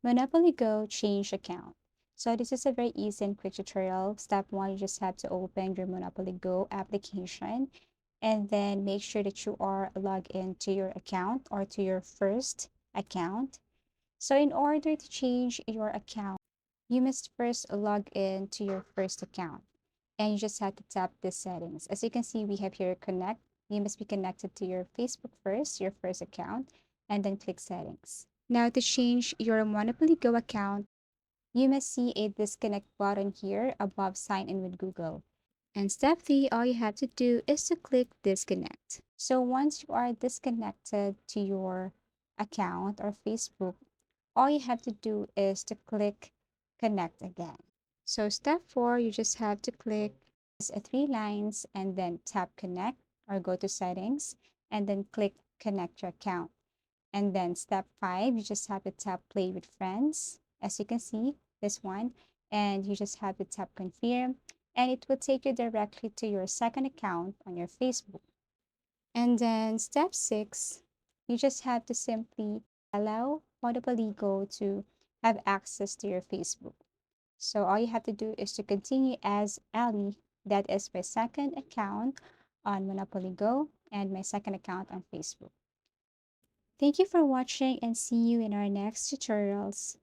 Monopoly Go change account. So this is a very easy and quick tutorial. Step one, you just have to open your Monopoly Go application and then make sure that you are logged into your account or to your first account. So in order to change your account, you must first log in to your first account and you just have to tap the settings. As you can see, we have here connect. You must be connected to your Facebook first, your first account, and then click settings. Now to change your Monopoly Go account, you must see a disconnect button here above sign in with Google. And step three, all you have to do is to click disconnect. So once you are disconnected to your account or Facebook, all you have to do is to click connect again. So step four, you just have to click three lines and then tap connect or go to settings and then click connect your account. And then step five, you just have to tap play with friends. As you can see, this one, and you just have to tap confirm and it will take you directly to your second account on your Facebook. And then step six, you just have to simply allow Monopoly Go to have access to your Facebook. So all you have to do is to continue as Ali, that is my second account on Monopoly Go and my second account on Facebook. Thank you for watching and see you in our next tutorials.